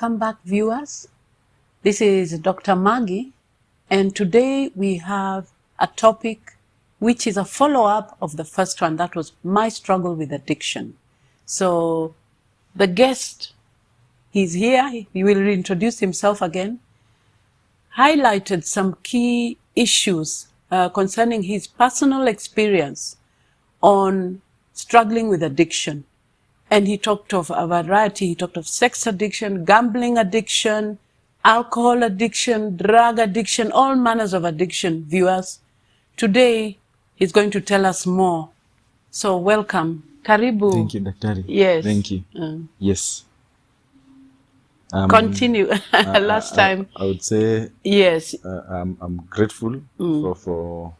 Welcome back, viewers. This is Dr. Maggie, and today we have a topic which is a follow-up of the first one, that was my struggle with addiction. So the guest, he's here, he will reintroduce himself again, highlighted some key issues concerning his personal experience on struggling with addiction. And he talked of a variety. He talked of sex addiction, gambling addiction, alcohol addiction, drug addiction, all manners of addiction, viewers. Today, he's going to tell us more. So welcome. Karibu. Thank you, Daktari. Yes. Thank you. Yes. Continue. Last time. I would say yes. I'm grateful for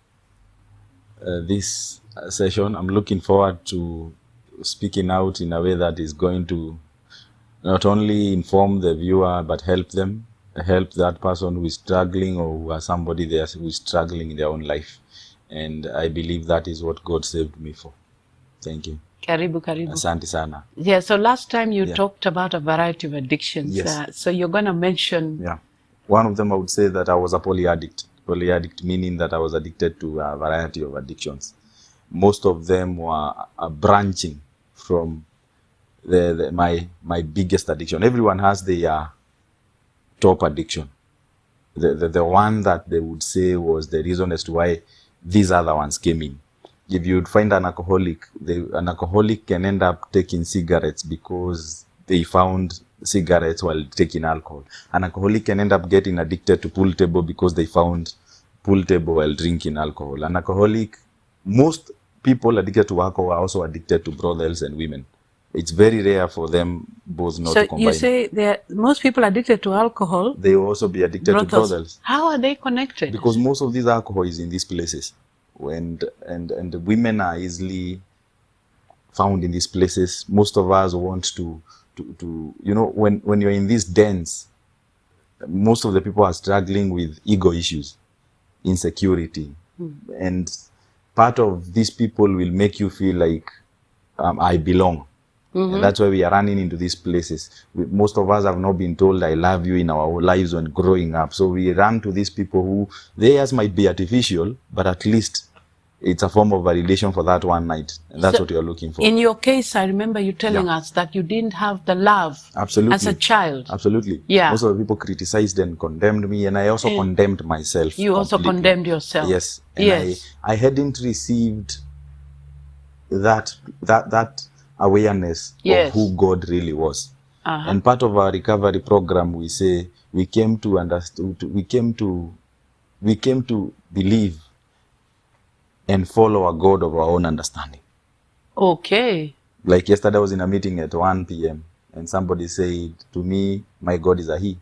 this session. I'm looking forward to speaking out in a way that is going to not only inform the viewer but help that person who is struggling or who has somebody there who is struggling in their own life. And I believe that is what God saved me for. Thank you. Karibu, karibu. Asante sana. Yeah, so last time you talked about a variety of addictions. Yes. So you're going to mention... Yeah. One of them, I would say that I was a polyaddict. Polyaddict meaning that I was addicted to a variety of addictions. Most of them were branching from my biggest addiction. Everyone has their top addiction. The one that they would say was the reason as to why these other ones came in. If you'd find an alcoholic can end up taking cigarettes because they found cigarettes while taking alcohol. An alcoholic can end up getting addicted to pool table because they found pool table while drinking alcohol. An alcoholic, most people addicted to alcohol are also addicted to brothels and women. It's very rare for them both not to combine. So you say most people addicted to alcohol. They will also be addicted to brothels. How are they connected? Because most of these alcohol is in these places. And the women are easily found in these places. Most of us want to you know, when you're in these dens, most of the people are struggling with ego issues, insecurity. And part of these people will make you feel like I belong. And that's why we are running into these places. Most of us have not been told I love you in our lives when growing up. So we run to these people who, theirs might be artificial, but at least it's a form of validation for that one night. And that's what you're looking for. In your case, I remember you telling us that you didn't have the love as a child. Absolutely. Yeah. Most of the people criticized and condemned me, and I also condemned myself. You also condemned yourself. Yes. And I hadn't received that awareness of who God really was. And part of our recovery program, we say we came to understand, we came to believe and follow a God of our own understanding. Okay. Like yesterday I was in a meeting at 1 p.m. and somebody said to me, my God is a he.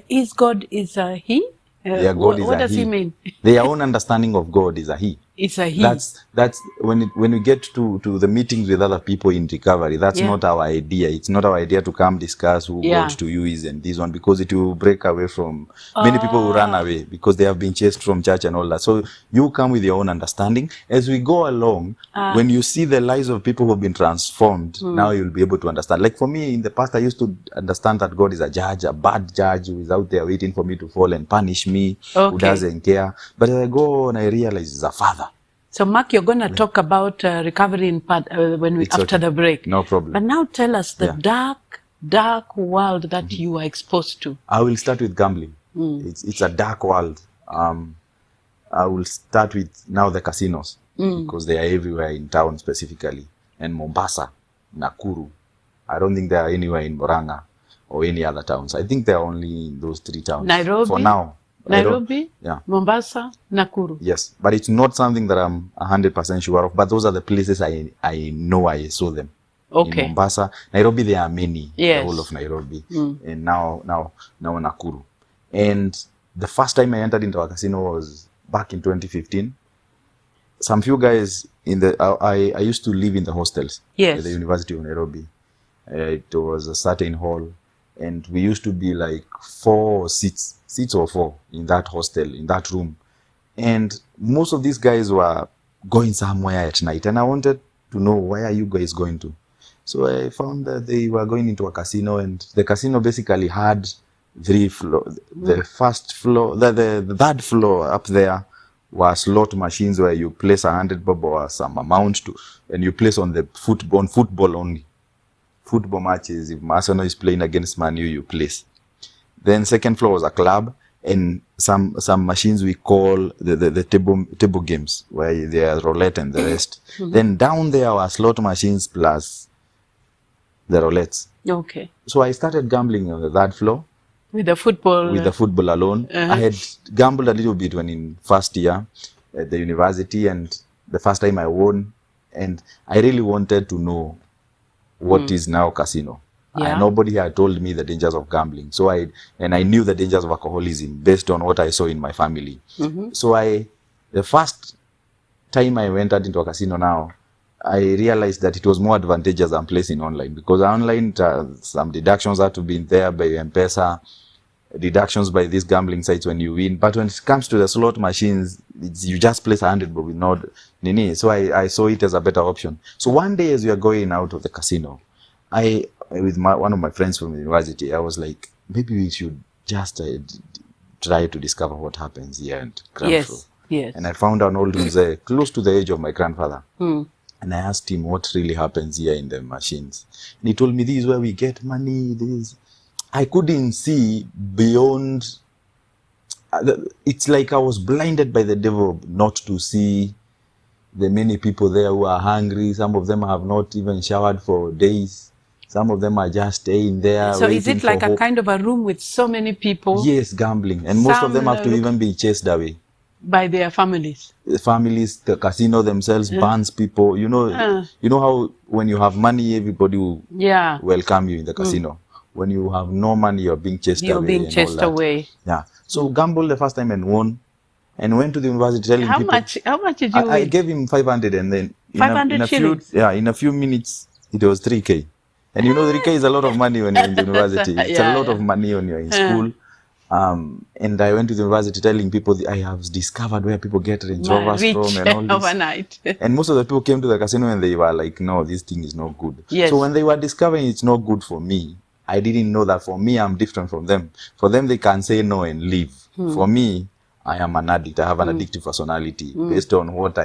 His God is a he? Their God is what a does he. He mean? Their own understanding of God is a he. It's a he. That's when we get to the meetings with other people in recovery, that's not our idea. It's not our idea to come discuss who God to you is and this one, because it will break away from many people who run away because they have been chased from church and all that. So you come with your own understanding. As we go along, when you see the lives of people who have been transformed, now you'll be able to understand. Like for me, in the past, I used to understand that God is a judge, a bad judge who is out there waiting for me to fall and punish me, who doesn't care. But as I go on, I realize he's a father. So, Mark, you're going to talk about recovery in part after the break. No problem. But now tell us the dark world that you are exposed to. I will start with gambling. It's a dark world. I will start with now the casinos because they are everywhere in town specifically. And Mombasa, Nakuru. I don't think they are anywhere in Murang'a or any other towns. I think they are only in those 3 towns. Nairobi? For now. Nairobi, Mombasa, Nakuru. Yes, but it's not something that I'm 100% sure of. But those are the places I know I saw them. Okay. In Mombasa, Nairobi, there are many. Yes. The whole of Nairobi, and now Nakuru. And the first time I entered into a casino was back in 2015. Some few guys I used to live in the hostels at the University of Nairobi. It was a certain hall. And we used to be like 4 seats or 4 in that hostel, in that room. And most of these guys were going somewhere at night. And I wanted to know, where are you guys going to? So I found that they were going into a casino, and the casino basically had 3 floors. The first floor, the third floor up there were slot machines where you place 100 bob or some amount to, and you place on the football only. Football matches, if Arsenal is playing against Man U, you place. Then second floor was a club, and some machines we call the table games, where there are roulette and the rest. Then down there were slot machines plus the roulettes. Okay. So I started gambling on the third floor. With the football? With the football alone. I had gambled a little bit when in first year at the university, and the first time I won, and I really wanted to know what is now casino. Yeah. Nobody had told me the dangers of gambling. So I knew the dangers of alcoholism based on what I saw in my family. So the first time I went out into a casino now, I realized that it was more advantageous than placing online, because online, some deductions had to be there by M-Pesa, deductions by these gambling sites when you win. But when it comes to the slot machines, you just place 100 but with no nini. So I saw it as a better option. So one day as we are going out of the casino, with one of my friends from the university, I was like, maybe we should just try to discover what happens here and Yes. And I found an old mzee close to the age of my grandfather. And I asked him what really happens here in the machines. And he told me, this is where we get money. I couldn't see beyond. It's like I was blinded by the devil not to see the many people there who are hungry. Some of them have not even showered for days. Some of them are just staying there. So is it like a kind of a room with so many people? Yes, gambling. And most of them have to even be chased away. By their families? The families, the casino themselves bans people. You know how when you have money, everybody will welcome you in the casino. When you have no money, you're being chased away. You're being chased away. Yeah. So gambled the first time and won. And went to the university telling people. How much did you win? I gave him 500, and then in a few minutes, it was 3K. And 3K is a lot of money when you're in the university. It's a lot of money when you're in school. And I went to the university telling people I have discovered where people get Range Rovers from and all this. Overnight. And most of the people came to the casino and they were like, no, this thing is not good. Yes. So when they were discovering it's not good for me, I didn't know that for me, I'm different from them. For them, they can say no and leave. For me, I am an addict. I have an addictive personality based on what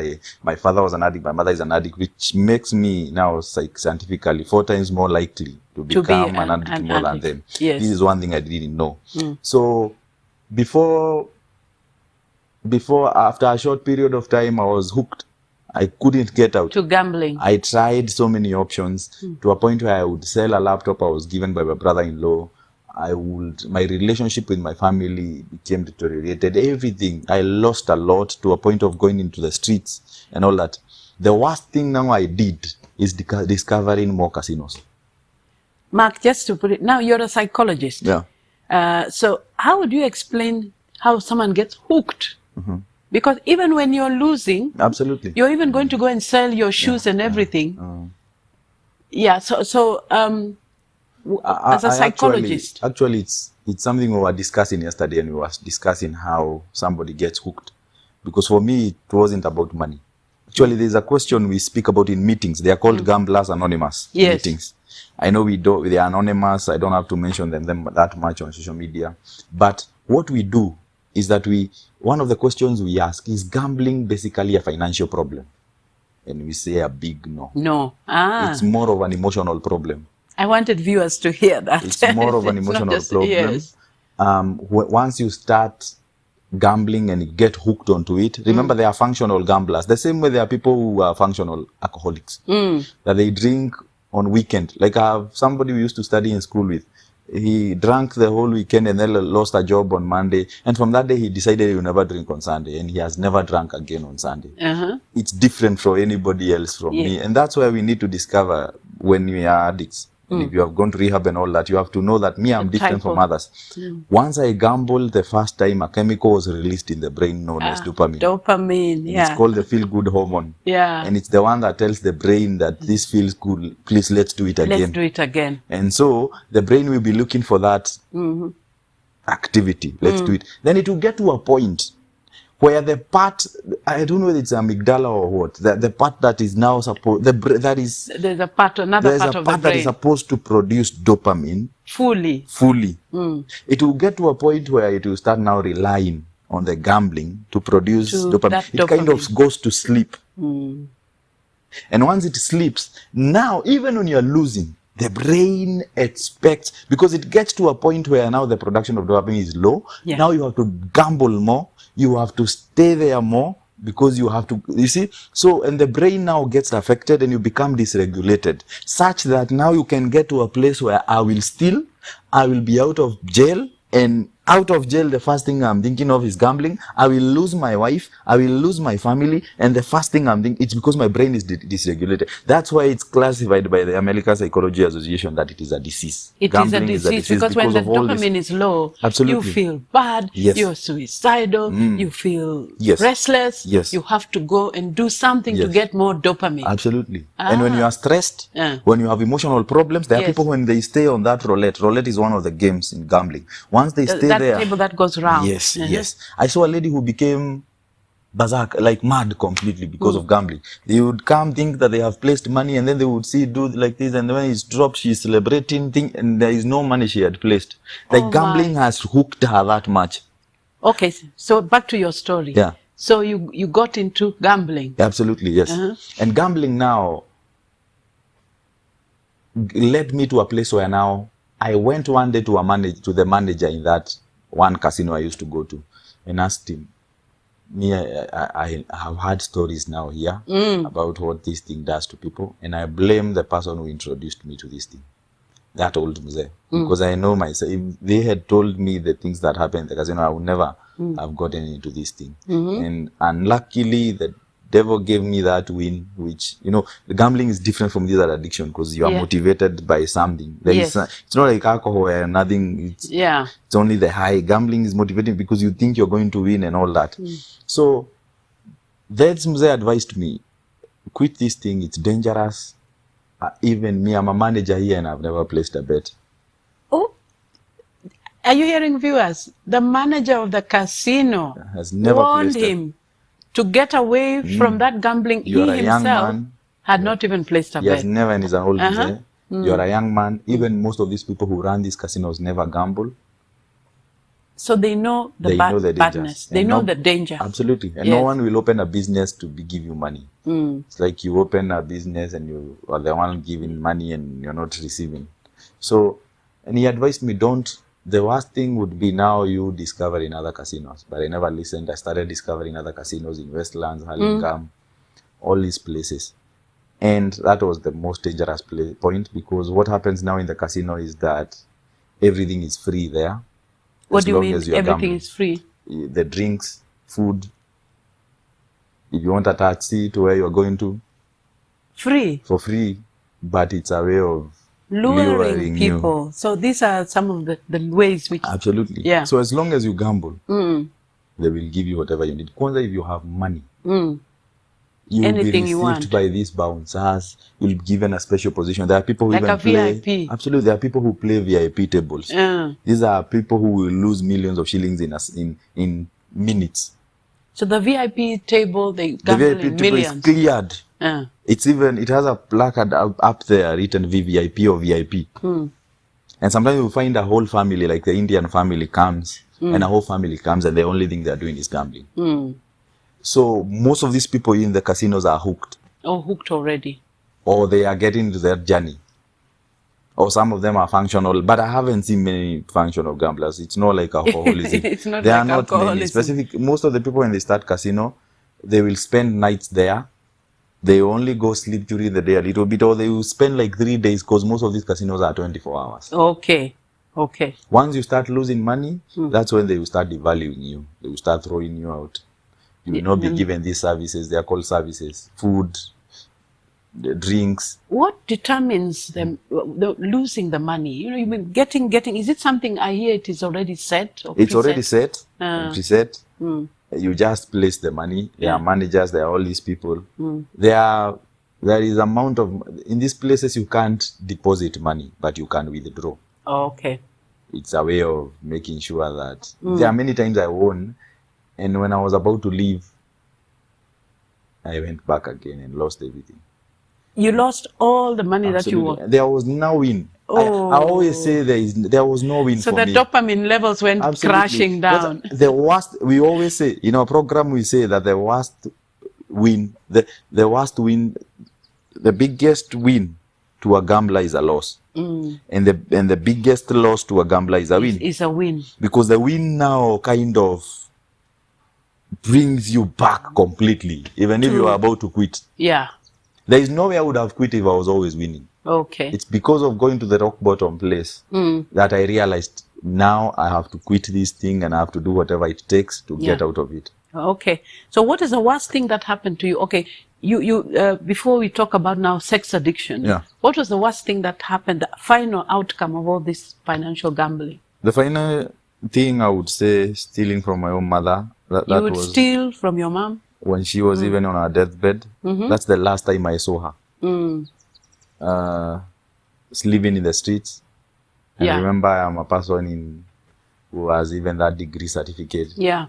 my father was an addict, my mother is an addict, which makes me now scientifically 4 times more likely to become an addict more than them. Yes. This is one thing I didn't know. So after a short period of time, I was hooked. I couldn't get out. To gambling. I tried so many options to a point where I would sell a laptop I was given by my brother-in-law. My relationship with my family became deteriorated. Everything. I lost a lot to a point of going into the streets and all that. The worst thing now I did is discovering more casinos. Mark, just to put it, now you're a psychologist. Yeah. So how would you explain how someone gets hooked? Because even when you're losing, absolutely, you're even going to go and sell your shoes and everything. So as a psychologist, actually, it's something we were discussing yesterday, and we were discussing how somebody gets hooked. Because for me, it wasn't about money. Actually, there's a question we speak about in meetings. They are called Gamblers Anonymous meetings. I know they are anonymous. I don't have to mention them that much on social media. But what we do is that one of the questions we ask is, gambling basically a financial problem? And we say a big no. No. It's more of an emotional problem. I wanted viewers to hear that. It's more of an emotional problem. Yes. Once you start gambling and you get hooked onto it, remember there are functional gamblers. The same way there are people who are functional alcoholics. That they drink on weekend. Like I have somebody we used to study in school with. He drank the whole weekend and then lost a job on Monday. And from that day, he decided he will never drink on Sunday. And he has never drunk again on Sunday. It's different from anybody else from me. And that's why we need to discover when we are addicts. And if you have gone to rehab and all that, you have to know that I'm different from others. Once I gambled the first time, a chemical was released in the brain known as dopamine. Dopamine, yeah. It's called the feel-good hormone. Yeah. And it's the one that tells the brain that this feels good, please let's do it again. Let's do it again. And so the brain will be looking for that activity. Let's do it. Then it will get to a point where the part, I don't know whether it's amygdala or what. The part that is now supposed, There's a part, another part of the that is brain. supposed to produce dopamine Fully. It will get to a point where it will start now relying on the gambling to produce dopamine. It kind of goes to sleep. And once it sleeps, now even when you're losing, the brain expects, because it gets to a point where now the production of dopamine is low. Yeah. Now you have to gamble more. You have to stay there more because you have to, you see? So, and the brain now gets affected and you become dysregulated, such that now you can get to a place where I will steal, I will be out of jail, and out of jail, the first thing I'm thinking of is gambling. I will lose my wife. I will lose my family. And the first thing I'm thinking, it's because my brain is dysregulated. That's why it's classified by the American Psychology Association that it is a disease. Gambling is a disease because when the dopamine is low, you feel bad, you're suicidal, you feel restless, you have to go and do something to get more dopamine. Absolutely. And when you are stressed, when you have emotional problems, there are people when they stay on that roulette is one of the games in gambling. Once they stay there, table that goes round. Yes, yes. I saw a lady who became berserk, like mad completely because of gambling. They would come, think that they have placed money, and then they would see do like this, and when it's dropped, she's celebrating, and there is no money she had placed. Like gambling has hooked her that much. Okay, so back to your story. Yeah. So you got into gambling. Absolutely, yes. And gambling now led me to a place where now I went one day to the manager in that one casino I used to go to and asked him, I have heard stories now here about what this thing does to people, and I blame the person who introduced me to this thing, that old Mzee, because I know myself, if they had told me the things that happened in the casino, I would never have gotten into this thing. And unluckily, the devil gave me that win, which, the gambling is different from this other addiction because you are motivated by something. It's not like alcohol or nothing. It's only the high. Gambling is motivating because you think you're going to win and all that. So that's Mzee advised me, quit this thing. It's dangerous. Even me, I'm a manager here and I've never placed a bet. Oh, are you hearing, viewers? The manager of the casino has never warned him to get away from that gambling. He himself had not even placed a bet. He has never, and he's an old Mzee. You're a young man. Even most of these people who run these casinos never gamble. So they know the badness. They know the danger. Absolutely. And no one will open a business to give you money. It's like you open a business and you are the one giving money and you're not receiving. So, and he advised me, the worst thing would be now you discover in other casinos. But I never listened. I started discovering other casinos in Westlands, Hurlingham, all these places. And that was the most dangerous point, because what happens now in the casino is that everything is free there. What do you mean everything is free? The drinks, food. If you want a taxi to where you're going to. Free? For free. But it's a way of luring people. You. So these are some of the ways which... Absolutely. Yeah. So as long as you gamble, they will give you whatever you need. Kwanza, if you have money, you will be received by these bouncers. You'll be given a special position. There are people who even play... VIP. Absolutely. There are people who play VIP tables. These are people who will lose millions of shillings in minutes. So the VIP table, they gamble in millions. The VIP table is cleared. It has a placard up there written VVIP or VIP. And sometimes you find a whole family, like the Indian family comes, and a whole family comes, and the only thing they're doing is gambling. So most of these people in the casinos are hooked. Oh, hooked already. Or they are getting to their journey. Or some of them are functional, but I haven't seen many functional gamblers. It's not like alcoholism. It's not there like are not many specific. Most of the people when they start casino, they will spend nights there. They only go sleep during the day a little bit, or they will spend like 3 days, because most of these casinos are 24 hours. Okay. Once you start losing money, that's when they will start devaluing you. They will start throwing you out. You will not be given these services. They are called services. Food, the drinks. What determines them losing the money? You mean getting, is it something I hear it is already set? Or it's already set, preset. You just place the money. There are managers, there are all these people. There is amount of, in these places you can't deposit money, but you can withdraw. Oh, okay. It's a way of making sure that, there are many times I won, and when I was about to leave, I went back again and lost everything. You lost all the money that you won. There was no win. I always say there was no win so for me. So the dopamine levels went crashing down. But the worst, we always say, in our program, we say that the worst win, the worst win, the biggest win to a gambler is a loss. And the biggest loss to a gambler is a win. Is a win. Because the win now kind of brings you back completely, even if you are about to quit. Yeah. There is no way I would have quit if I was always winning. Okay. It's because of going to the rock bottom place that I realized now I have to quit this thing and I have to do whatever it takes to get out of it. Okay. So what is the worst thing that happened to you? Okay. You before we talk about now sex addiction, what was the worst thing that happened, the final outcome of all this financial gambling? The final thing, I would say, stealing from my own mother. You would steal from your mom? When she was even on her deathbed. That's the last time I saw her. Living in the streets. I remember I'm a person who has even that degree certificate. Yeah.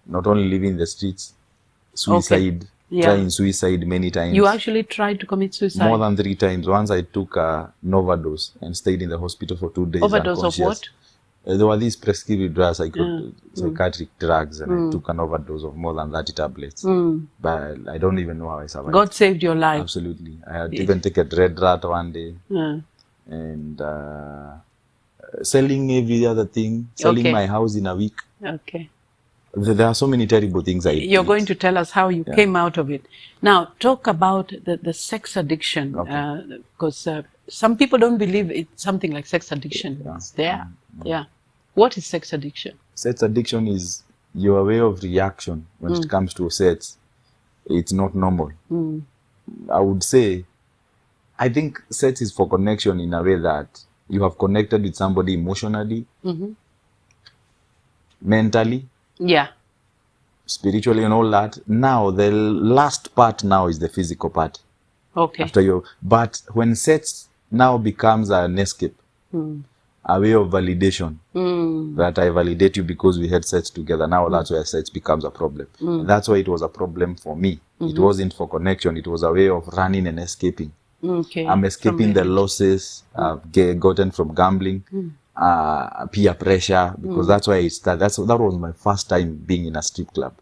Not only living in the streets, suicide, trying suicide many times. You actually tried to commit suicide? More than 3 times. Once I took a overdose and stayed in the hospital for 2 days. Overdose of what? There were these prescribed drugs, psychiatric drugs, and I took an overdose of more than 30 tablets. But I don't even know how I survived. God saved your life. Absolutely. I had even taken a red rat one day. And selling every other thing, selling my house in a week. Okay. There are so many terrible things I did. You're going to tell us how you came out of it. Now, talk about the sex addiction, because some people don't believe it's something like sex addiction. It's there. What is sex addiction? Sex addiction is your way of reaction when it comes to sex. It's not normal. I would say, I think sex is for connection in a way that you have connected with somebody emotionally, mentally, spiritually, and all that. Now, the last part now is the physical part. Okay. But when sex now becomes an escape, a way of validation, that I validate you because we had sex together. Now that's where sex becomes a problem. And that's why it was a problem for me. It wasn't for connection. It was a way of running and escaping. Okay. I'm escaping the losses I've gotten from gambling, peer pressure, because that's why it started. That was my first time being in a strip club,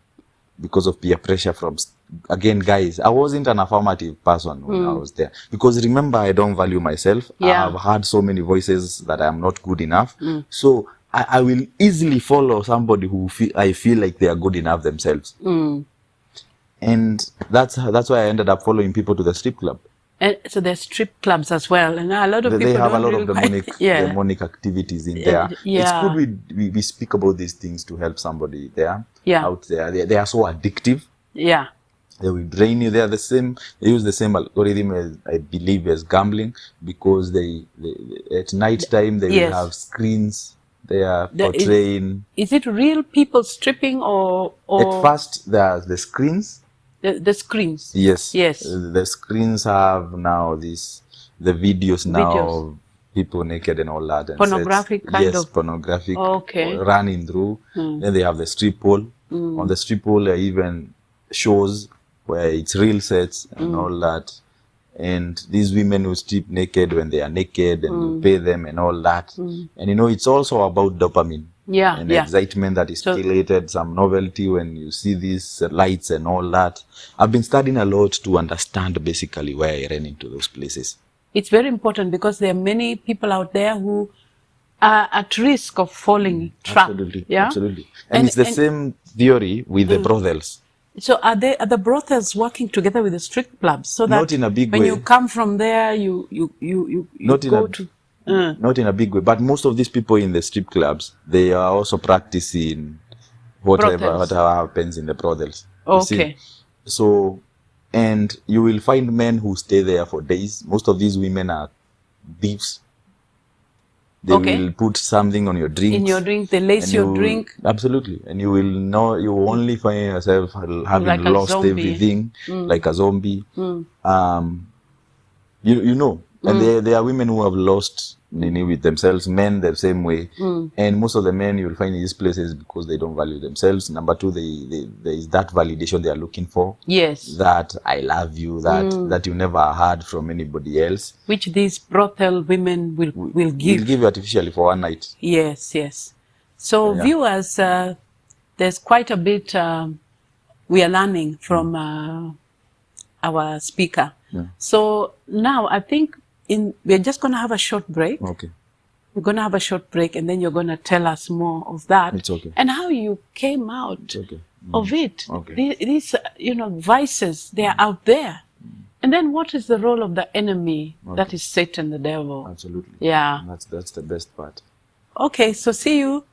because of peer pressure from, again, guys. I wasn't an affirmative person when I was there, because remember, I don't value myself. I have heard so many voices that I'm not good enough. So I will easily follow somebody who I feel like they are good enough themselves. And that's why I ended up following people to the strip club. And so there's strip clubs as well, and a lot of people have a lot of demonic activities in there. It's good we speak about these things to help somebody out there. They are so addictive. Yeah. They will drain you. They use the same algorithm as, I believe, as gambling, because they at night time they will have screens. They are portraying. Is it real people stripping or? At first, there's the screens. The screens. Yes. The screens have now the videos now of people naked and all that. And pornographic kind of? Yes, pornographic. Okay. Running through. Then they have the strip pole. On the strip pole, there are even shows where it's real sets and all that. And these women will strip naked when they are naked, and you pay them and all that. And it's also about dopamine. And excitement that is created, some novelty when you see these lights and all that. I've been studying a lot to understand basically why I ran into those places. It's very important, because there are many people out there who are at risk of falling trapped. Absolutely. And it's the same theory with the brothels. So are the brothels working together with the strip clubs, so that not in a big when way. You come from there, you not in a big way, but most of these people in the strip clubs, they are also practicing whatever happens in the brothels. Okay. So, and you will find men who stay there for days. Most of these women are thieves. They will put something on your drink. In your drink, they lace your drink. Absolutely. And you will only find yourself having like lost everything, like a zombie. You know, And there are women who have lost Nini with themselves, men the same way. And most of the men you'll find in these places because they don't value themselves. Number two, there is that validation they are looking for. Yes. That I love you, that you never heard from anybody else. Which these brothel women will give. Will give you artificially for one night. Yes, yes. So viewers, there's quite a bit we are learning from our speaker. So now I think we're just going to have a short break. Okay. We're going to have a short break, and then you're going to tell us more of that. It's okay. And how you came out of it. Okay. These vices, they are out there. And then what is the role of the enemy? That is Satan, the devil. Absolutely. Yeah. That's the best part. Okay, so see you.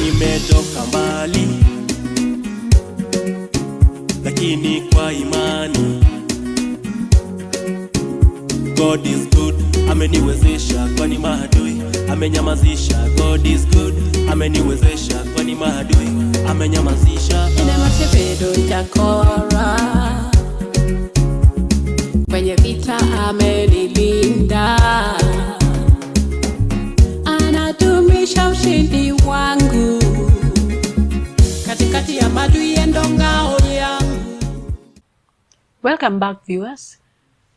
Nimetoka mbali lakini kwa imani, God is good, ameniwezesha kwani maadui amenyamazisha. God is good, ameniwezesha kwani maadui amenyamazisha. Ina masepedo chakora kwenye vita amenilinda, anatumisha ushindi wangu katikati ya maadui endo ngao yangu. Welcome back, viewers.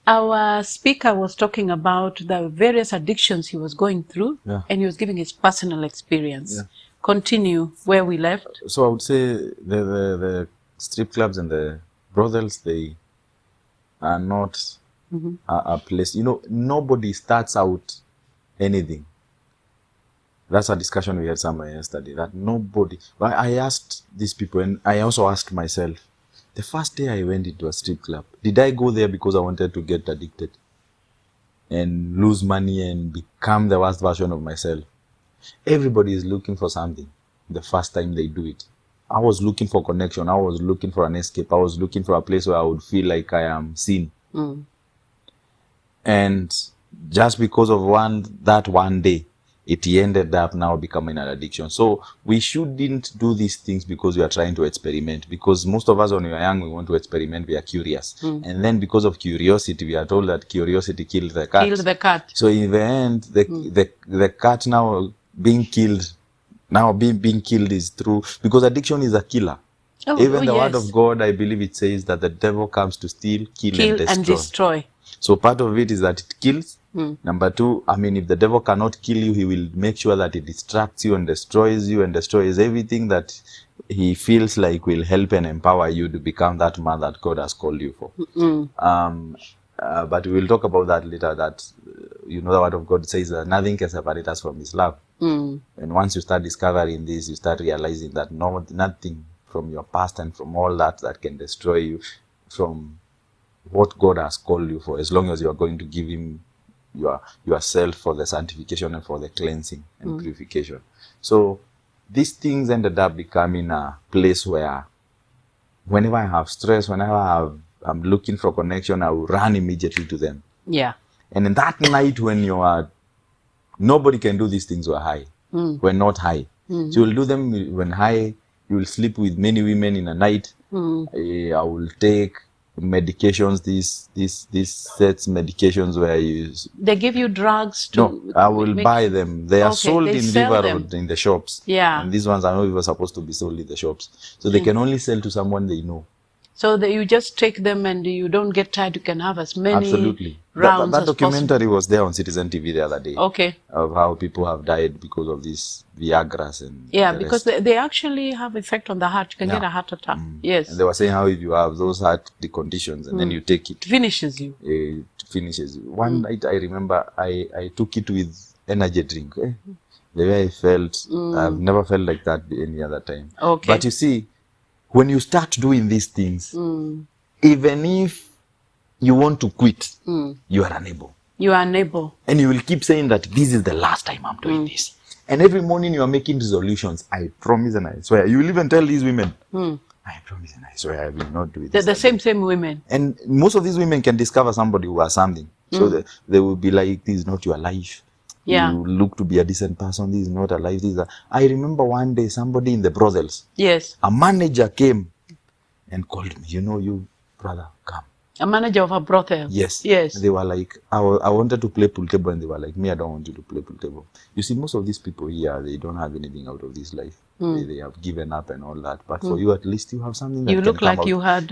Our speaker was talking about the various addictions he was going through, and he was giving his personal experience. Continue where we left. So I would say the strip clubs and the brothels, they are not a place. Nobody starts out anything. That's a discussion we had somewhere yesterday, that nobody. I asked these people, and I also asked myself, the first day I went into a strip club, did I go there because I wanted to get addicted and lose money and become the worst version of myself? Everybody is looking for something the first time they do it. I was looking for connection. I was looking for an escape. I was looking for a place where I would feel like I am seen. And just because of that one day, it ended up now becoming an addiction. So we shouldn't do these things because we are trying to experiment. Because most of us when we are young, we want to experiment, we are curious. And then because of curiosity, we are told that curiosity killed the cat. Killed the cat. So in the end, the cat now being killed is true. Because addiction is a killer. Even the word of God, I believe it says that the devil comes to steal, kill and destroy. So part of it is that it kills. Number two, if the devil cannot kill you, he will make sure that it distracts you and destroys everything that he feels like will help and empower you to become that man that God has called you for. But we will talk about that later, that the word of God says that nothing can separate us from his love. And once you start discovering this, you start realizing that nothing from your past and from all that can destroy you from what God has called you for, as long as you are going to give him yourself for the sanctification and for the cleansing and purification. So these things ended up becoming a place where whenever I have stress, whenever I'm looking for connection, I will run immediately to them. Yeah. And in that night when nobody can do these things when high. When not high. So you will do them when high. You will sleep with many women in a night. I will take medications, these sets medications where they give you drugs to... No, I will buy them. They are sold in River Road in the shops. Yeah. And these ones are not even supposed to be sold in the shops. So they can only sell to someone they know. So that you just take them and you don't get tired, you can have as many rounds that as documentary was there on Citizen TV the other day. Okay. Of how people have died because of these Viagras and because they actually have effect on the heart. You can get a heart attack. Yes. And they were saying how if you have those heart conditions and then you take it, finishes you. It finishes you. One night I remember I took it with energy drink. The way I felt, I've never felt like that any other time. Okay. But you see, when you start doing these things, even if you want to quit, you are unable. You are unable. And you will keep saying that this is the last time I'm doing this. And every morning you are making resolutions. I promise and I swear. You will even tell these women, I promise and I swear I will not do it. The same women. And most of these women can discover somebody who has something. So they will be like, this is not your life. Yeah. You look to be a decent person. This is not a life. I remember one day somebody in the brothels. Yes. A manager came and called me. You brother, come. A manager of a brothel. Yes. Yes. They were like, I wanted to play pool table, and they were like, me, I don't want you to play pool table. You see, most of these people here, they don't have anything out of this life. They have given up and all that. But for you, at least you have something that you look can come like out. you had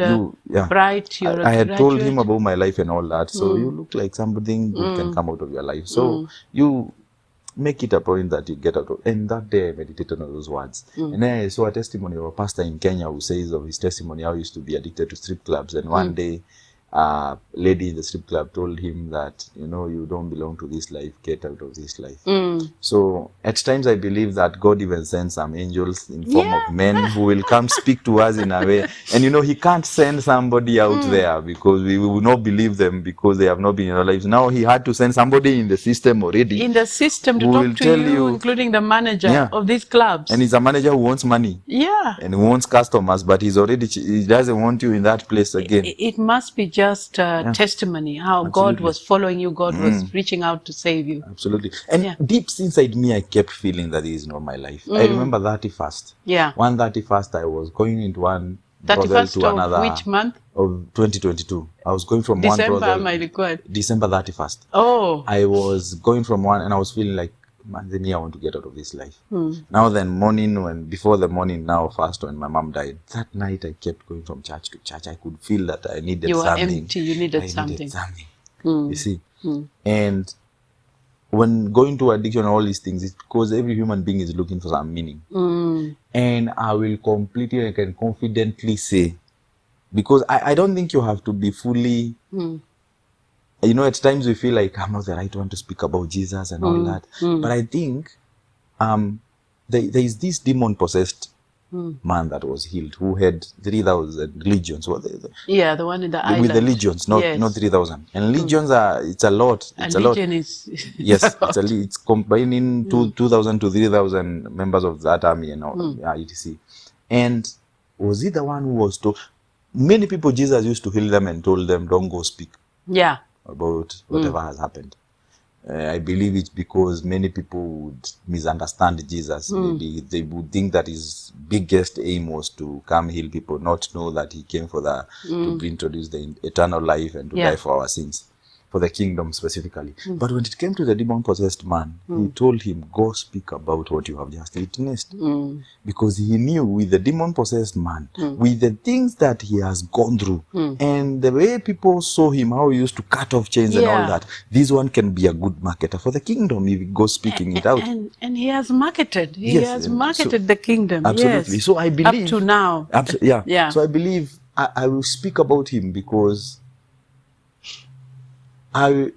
bright. You're I a had told graduate. him about my life and all that. So you look like something good can come out of your life. So you make it a point that you get out of. And that day I meditated on those words. And then I saw a testimony of a pastor in Kenya who says of his testimony how he used to be addicted to strip clubs. And one day, a lady in the strip club told him that, you don't belong to this life, get out of this life. So at times I believe that God even sends some angels in form of men who will come speak to us in a way. And he can't send somebody out there because we will not believe them because they have not been in our lives. Now he had to send somebody in the system already. In the system to who talk will to tell you, including the manager of these clubs. And he's a manager who wants money. Yeah. And who wants customers, but he doesn't want you in that place again. It must be just testimony, how God was following you, God was reaching out to save you. Absolutely. And deep inside me, I kept feeling that this is not my life. I remember 31st. Yeah. 1/31st, I was going into one brothel to another. Of which month? Of 2022. I was going from December, one brothel. am I required? December 31st. Oh. I was going from one and I was feeling like, man, then I want to get out of this life. Now then before the morning now fast when my mom died, that night I kept going from church to church. I could feel that I needed something. You were empty, you needed something. You see? And when going to addiction and all these things, it's because every human being is looking for some meaning. And I will completely, I can confidently say, because I don't think you have to be fully, at times we feel like I'm not the right one to speak about Jesus and all that. But I think there is this demon-possessed man that was healed who had 3,000 legions. The one in the island. With the legions, not 3,000. And legions it's a lot. It's a legion lot. Is yes, it's combining 2,000 to 3,000 members of that army and all, etc. And was he the one who was told? Many people Jesus used to heal them and told them, don't go speak about whatever has happened. I believe it's because many people would misunderstand Jesus. Maybe they would think that his biggest aim was to come heal people, not know that he came for to introduce the eternal life and to die for our sins, for the kingdom specifically. But when it came to the demon-possessed man, he told him, go speak about what you have just witnessed. Because he knew with the demon-possessed man, with the things that he has gone through, and the way people saw him, how he used to cut off chains and all that, this one can be a good marketer for the kingdom if he goes speaking it out. And he has marketed. He has marketed the kingdom. Absolutely. Yes. So I believe... Up to now. Yeah. So I believe I will speak about him because...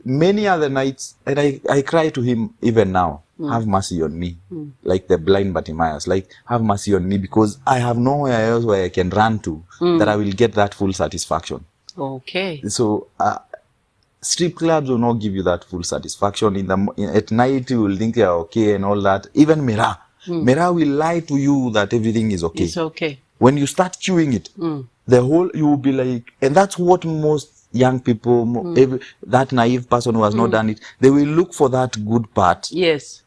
many other nights, and I cry to him even now, have mercy on me, like the blind Bartimaeus, like have mercy on me because I have nowhere else where I can run to that I will get that full satisfaction. Okay. So strip clubs will not give you that full satisfaction. At night you will think you're okay and all that. Even Mera will lie to you that everything is okay. It's okay. When you start chewing it, you will be like, and that's what most young people, that naive person who has not done it, they will look for that good part. Yes.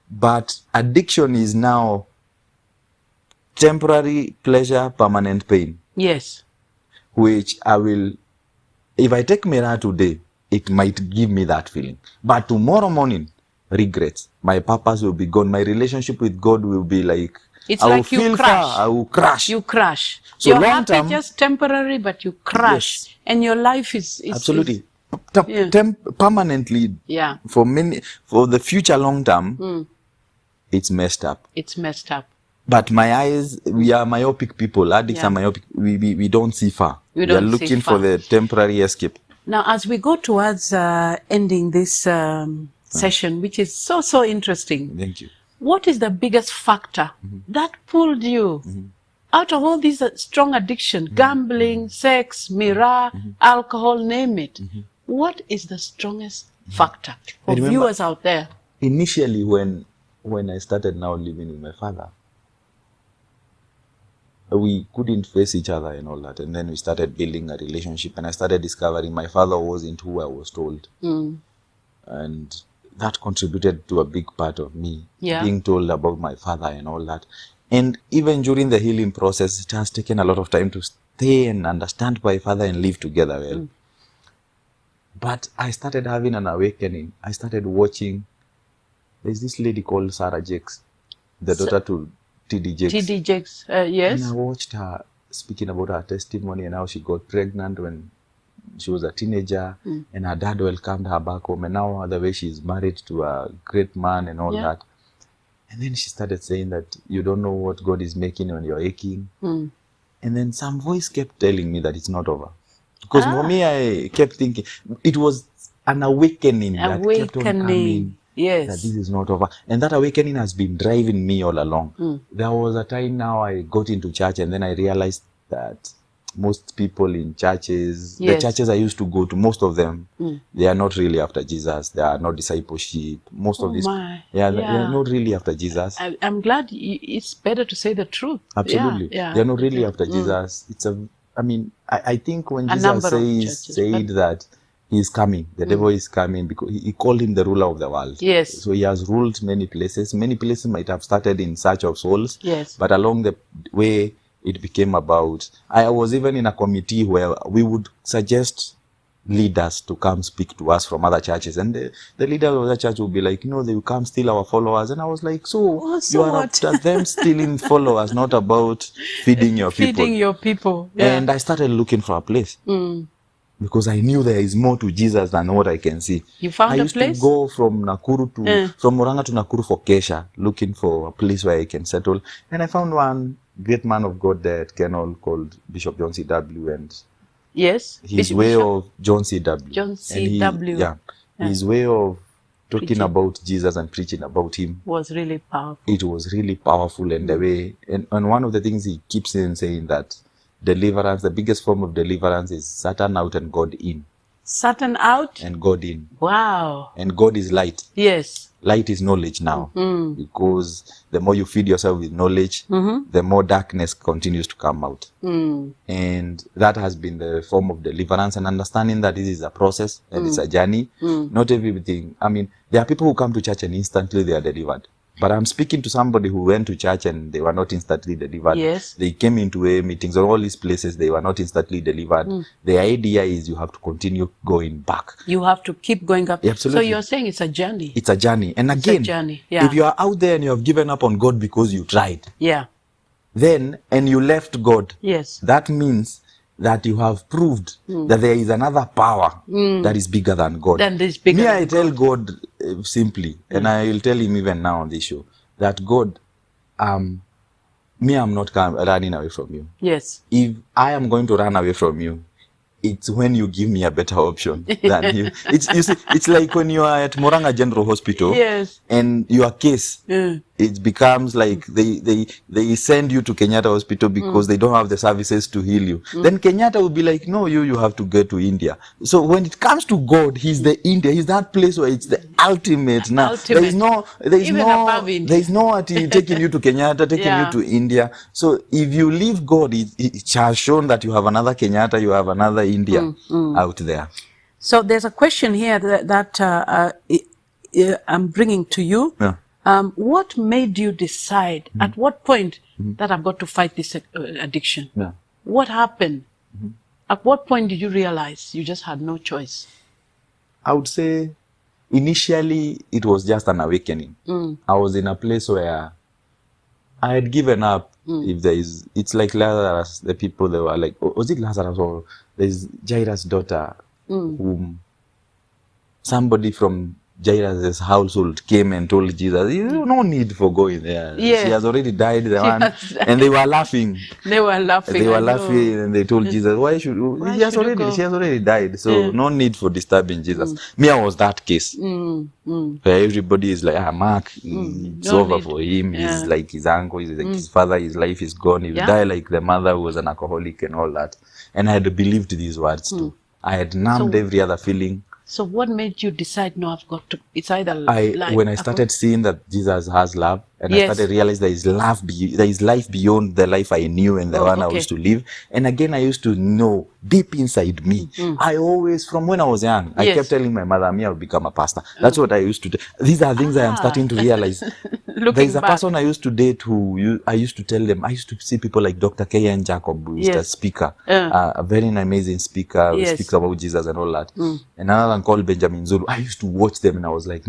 But addiction is now temporary pleasure, permanent pain. Yes. Which if I take Mera today, it might give me that feeling. But tomorrow morning, regrets. My purpose will be gone. My relationship with God will be like, it's like you crash. I will crash. You crash. So you're long happy, term, just temporary, but you crash. Yes. And your life is absolutely permanently. Yeah. For the future long term, it's messed up. It's messed up. But my eyes, we are myopic people. Addicts are myopic. We don't see far. We are looking for the temporary escape. Now, as we go towards ending this session, which is so interesting. Thank you. What is the biggest factor that pulled you out of all these strong addictions, gambling, sex, Mera, alcohol, name it? What is the strongest factor for viewers out there? Initially, when when I started now living with my father, we couldn't face each other and all that. And then we started building a relationship, and I started discovering my father wasn't who I was told. And that contributed to a big part of me, being told about my father and all that. And even during the healing process, it has taken a lot of time to stay and understand my father and live together well. But I started having an awakening. I started watching, there's this lady called Sarah Jakes, the daughter to T.D. Jakes. T.D. Jakes, yes. And I watched her speaking about her testimony and how she got pregnant when she was a teenager, and her dad welcomed her back home, and now the way she's married to a great man and all that. And then she started saying that you don't know what God is making when you're aching. And then some voice kept telling me that it's not over. Because for me, I kept thinking, it was an awakening that kept on coming. Yes. That this is not over. And that awakening has been driving me all along. There was a time now I got into church, and then I realized that most people in churches, the churches I used to go to, most of them, they are not really after Jesus. They are not discipleship. Most of these, they are not really after Jesus. I'm glad it's better to say the truth. Absolutely. They are not really after Jesus. It's I mean, I think when Jesus said that he's coming, the devil is coming, because he called him the ruler of the world. Yes. So he has ruled many places. Many places might have started in search of souls. Yes. But along the way, it became about, I was even in a committee where we would suggest leaders to come speak to us from other churches, and the leader of the church would be like, they will come steal our followers. And I was like, so you are after them stealing followers, not about feeding your people. Feeding your people. Yeah. And I started looking for a place. Because I knew there is more to Jesus than what I can see. You found a place? I used to go from Murang'a to Nakuru for Kesha, looking for a place where I can settle. And I found one great man of God there at Kenol called Bishop John C.W. And his way of John C.W. John C.W. His way of talking about Jesus and preaching about him was really powerful. It was really powerful, and the way, and one of the things he keeps saying that deliverance, the biggest form of deliverance is Satan out and God in. Satan out and God in. Wow. And God is light. Yes. Light is knowledge now, because the more you feed yourself with knowledge, the more darkness continues to come out. And that has been the form of deliverance, and understanding that this is a process and it's a journey. Not everything. I mean, there are people who come to church and instantly they are delivered. But I'm speaking to somebody who went to church and they were not instantly delivered. Yes. They came into AA meetings or all these places, they were not instantly delivered. The idea is you have to continue going back. You have to keep going up. Absolutely. So you're saying it's a journey. It's a journey. And again, it's a journey. Yeah. If you are out there and you have given up on God because you tried, then and you left God, that means that you have proved that there is another power that is bigger than God. Me, I tell God simply, and I will tell him even now on this show, that God, me, I'm not running away from you. Yes. If I am going to run away from you, it's when you give me a better option than you. You see, it's like when you are at Murang'a General Hospital, and your case, it becomes like they send you to Kenyatta Hospital because they don't have the services to heal you. Then Kenyatta will be like, no, you have to go to India. So when it comes to God, he's the India. He's that place where it's the ultimate. Now there is no taking you to Kenyatta, taking you to India. So if you leave God, it has shown that you have another Kenyatta, you have another India out there. So there's a question here that I'm bringing to you. What made you decide, at what point, that I've got to fight this addiction? What happened? At what point did you realize you just had no choice? I would say initially it was just an awakening. I was in a place where I had given up. If there is, it's like Lazarus, the people, they were like, was it Lazarus or there's Jairus' daughter, whom somebody from Jairus' household came and told Jesus, no need for going there. She has already died, and they were laughing. They were laughing, and they told Jesus, why should she has already died, so no need for disturbing Jesus. Me, I was that case. Where everybody is like, Mark, it's over for him. He's like his uncle, he's like his father, his life is gone. He will die like the mother who was an alcoholic and all that. And I had believed these words too. I had numbed every other feeling. So what made you decide, no, I've got to, it's either When I started seeing that Jesus has love, and I Yes. started realizing there is love, there is life beyond the life I knew and the one I okay. used to live. And again, I used to know deep inside me. I always, from when I was young, I Yes. kept telling my mother, me, I'll become a pastor. That's what I used to do. These are things I am starting to realize. There is a back. person I used to date I used to tell them, I used to see people like Dr. K.N. Jacob, who is the Yes. speaker, a very amazing speaker, who Yes. speaks about Jesus and all that. And another one called Benjamin Zulu. I used to watch them and I was like,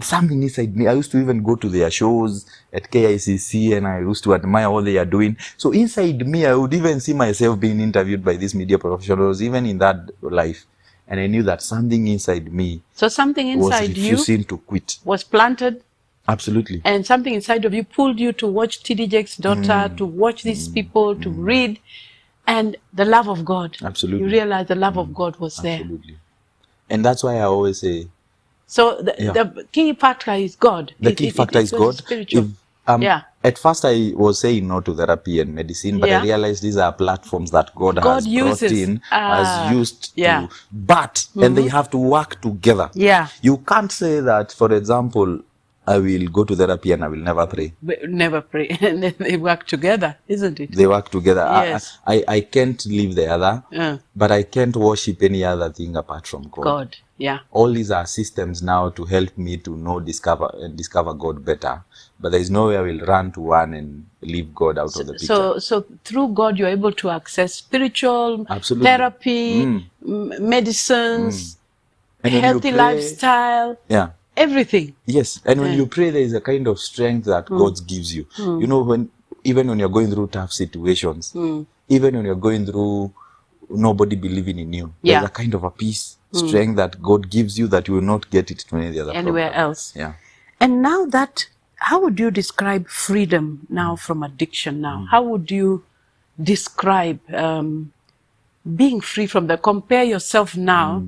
something inside me. I used to even go to their shows at KICC and I used to admire what they are doing. So inside me, I would even see myself being interviewed by these media professionals, even in that life. And I knew that something inside me So something inside was refusing you to quit. was planted, Absolutely. and something inside of you pulled you to watch T.D. Jakes' daughter, to watch these people, to read, and the love of God. Absolutely. You realize the love of God was there. Absolutely. And that's why I always say, So the key factor is God. the key factor is God. Spiritual. At first, I was saying no to therapy and medicine, but I realized these are platforms that God has uses. brought in, has used Yeah. to, but, and they have to work together. Yeah. You can't say that, for example, I will go to therapy and I will never pray. Never pray. And then they work together, isn't it? They work together. Yes. I can't leave the other, but I can't worship any other thing apart from God. God, yeah. All these are systems now to help me to discover God better. But there is no way I will run to one and leave God out of the picture. So through God, you're able to access spiritual Absolutely. therapy, medicines, And when healthy you pray, lifestyle, yeah. everything. Yes, and when you pray, there is a kind of strength that God gives you. You know, even when you're going through tough situations, even when you're going through nobody believing in you, there's a kind of a peace, strength that God gives you that you will not get it to any other Anywhere program. else. Yeah. And now how would you describe freedom now from addiction now? How would you describe being free from compare yourself now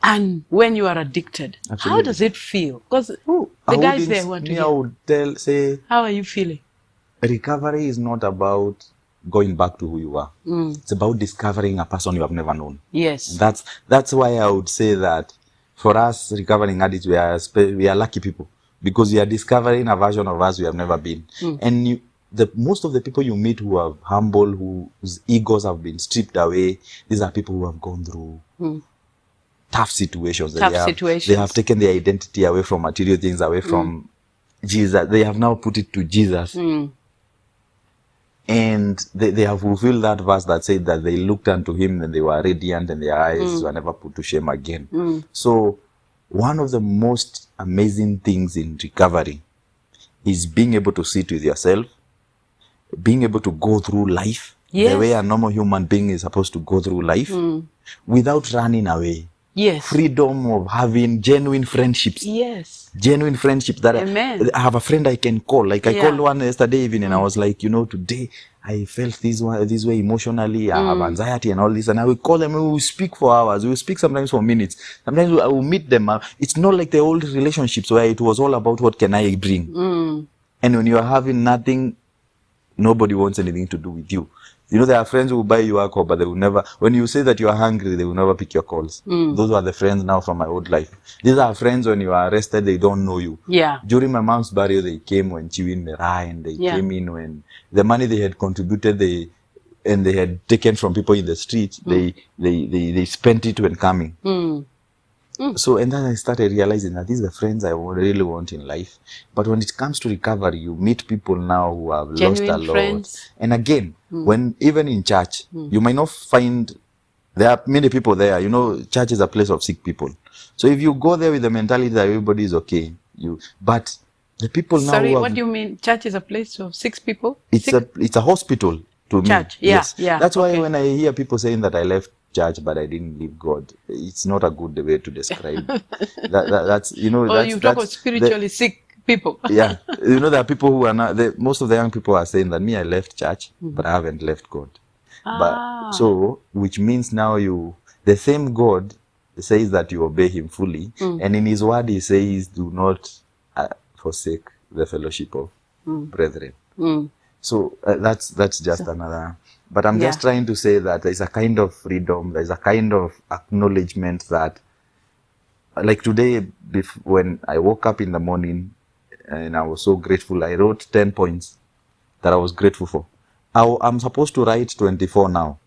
and when you are addicted? Absolutely. How does it feel? Because the guys there want to hear. I would say, how are you feeling? Recovery is not about going back to who you are. It's about discovering a person you have never known. Yes. And that's why I would say that for us recovering addicts, we are lucky people because we are discovering a version of us we have never been. And most of the people you meet who are humble, whose egos have been stripped away, these are people who have gone through tough situations. They have taken their identity away from material things, away from Jesus. They have now put it to Jesus. And they have fulfilled that verse that said that they looked unto him and they were radiant and their eyes were never put to shame again. So one of the most amazing things in recovery is being able to sit with yourself, being able to go through life the way a normal human being is supposed to go through life without running away. Yes. Freedom of having genuine friendships. Yes. Genuine friendships that I have a friend I can call. Like I called one yesterday evening and I was like, today I felt this way emotionally. I have anxiety and all this. And I will call them and we will speak for hours. We will speak sometimes for minutes. Sometimes I will meet them. It's not like the old relationships where it was all about what can I bring. And when you are having nothing, nobody wants anything to do with you. There are friends who will buy you alcohol, but they will never, when you say that you are hungry, they will never pick your calls. Those are the friends now from my old life. These are friends when you are arrested, they don't know you. Yeah. During my mom's burial, they came when she win Mirai, and they came in when the money they had contributed, they had taken from people in the street, they spent it when coming. So, and then I started realizing that these are the friends I really want in life. But when it comes to recovery, you meet people now who have Genuine lost a lot. friends. And again, when even in church, you might not find, there are many people there. Church is a place of sick people. So if you go there with the mentality that everybody is okay, but the people now. Sorry, what do you mean? Church is a place of sick people? It's a hospital to me. Church, yes. yeah. That's why when I hear people saying that I left church but I didn't leave God, it's not a good way to describe. That's you talk of spiritually sick people. Yeah, there are people who are not. Most of the young people are saying that I left church, but I haven't left God. But so, which means now the same God says that you obey Him fully, and in His Word He says, "Do not forsake the fellowship of brethren." So that's just another. But I'm just trying to say that there's a kind of freedom, there's a kind of acknowledgement that like today, when I woke up in the morning and I was so grateful, I wrote 10 points that I was grateful for. I'm supposed to write 24 now.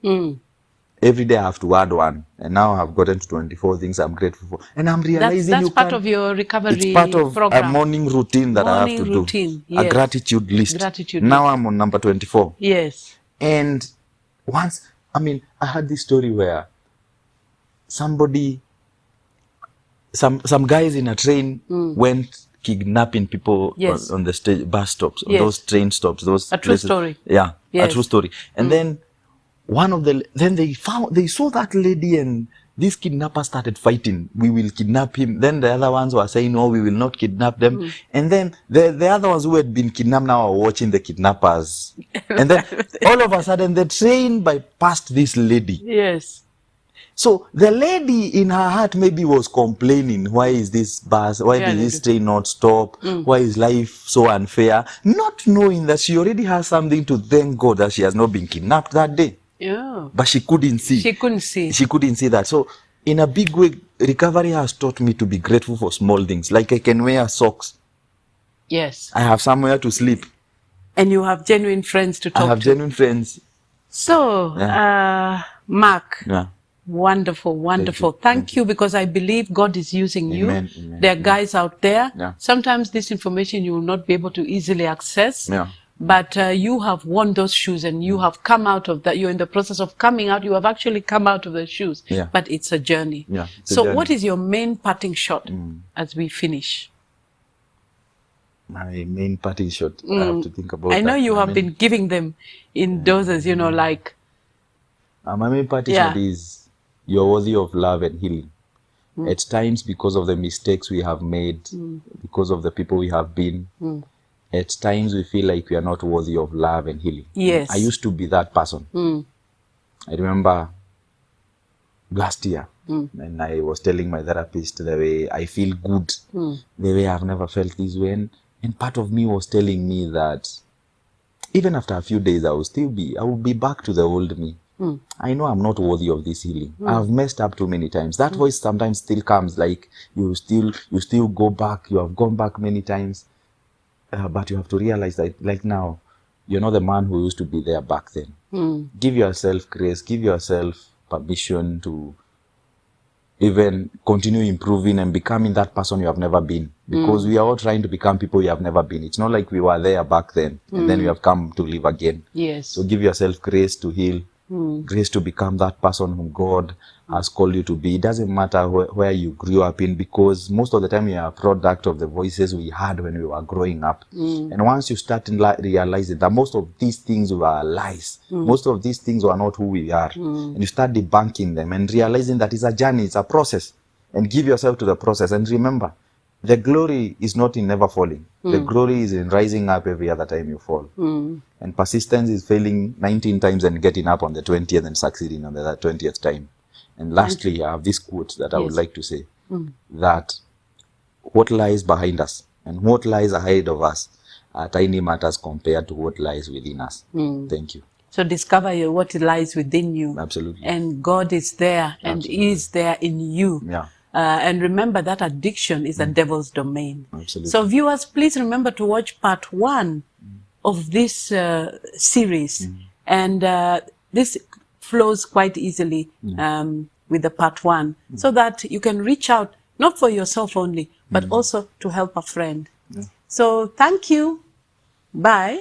Every day I have to add one, and now I've gotten to 24 things I'm grateful for. And I'm realizing That's part of your recovery it's part of program. a morning routine that I have to routine, do. yes. A gratitude list. Gratitude now list. I'm on number 24. Yes. And once, I had this story where some guys in a train went kidnapping people Yes. on the bus stops, on Yes. those train stops, those A true places. story. Yeah, Yes. a true story. And then they saw that lady, and these kidnappers started fighting. We will kidnap him. Then the other ones were saying, no, we will not kidnap them. And then the other ones who had been kidnapped now are watching the kidnappers. And then all of a sudden the train bypassed this lady. Yes. So the lady in her heart maybe was complaining, why is this bus, why did this train not stop? Why is life so unfair? Not knowing that she already has something to thank God that she has not been kidnapped that day. Yeah. But she couldn't see. She couldn't see. She couldn't see that. So in a big way, recovery has taught me to be grateful for small things. Like I can wear socks. Yes. I have somewhere to sleep. And you have genuine friends to talk to. I have genuine friends. So, Mark. Yeah. Wonderful, wonderful. Thank you, because I believe God is using you. Amen. There are guys out there. Yeah. Sometimes this information you will not be able to easily access. Yeah. But you have worn those shoes, and you have come out of that. You're in the process of coming out. You have actually come out of the shoes. Yeah. But it's a journey. Yeah, so what is your main parting shot as we finish? My main parting shot, I have to think about I know that. you have been giving them in doses, like... my main parting shot is, you're worthy of love and healing. At times, because of the mistakes we have made, because of the people we have been, at times we feel like we are not worthy of love and healing. Yes. I used to be that person. I remember last year, and I was telling my therapist the way I feel good, the way I've never felt this way. And part of me was telling me that even after a few days, I will be back to the old me. I know I'm not worthy of this healing. I've messed up too many times. That voice sometimes still comes, like you still go back. You have gone back many times, but you have to realize that, like now, you're not the man who used to be there back then. Give yourself grace. Give yourself permission to even continue improving and becoming that person you have never been. Because we are all trying to become people you have never been. It's not like we were there back then and then we have come to live again. Yes. So give yourself grace to heal. Grace to become that person whom God has called you to be. It doesn't matter where you grew up in, because most of the time you are a product of the voices we had when we were growing up. And once you start realizing that most of these things were lies, most of these things were not who we are, and you start debunking them and realizing that it's a journey, it's a process, and give yourself to the process. And remember, the glory is not in never falling. The glory is in rising up every other time you fall. And persistence is failing 19 times and getting up on the 20th and succeeding on the 20th time. And lastly, I have this quote that I would like to say, that what lies behind us and what lies ahead of us are tiny matters compared to what lies within us. Thank you. So discover what lies within you. Absolutely. And God is there and is there in you. Yeah. And remember that addiction is the devil's domain. Absolutely. So viewers, please remember to watch part 1 of this series. And this flows quite easily with the part 1, so that you can reach out, not for yourself only, but also to help a friend. So thank you. Bye.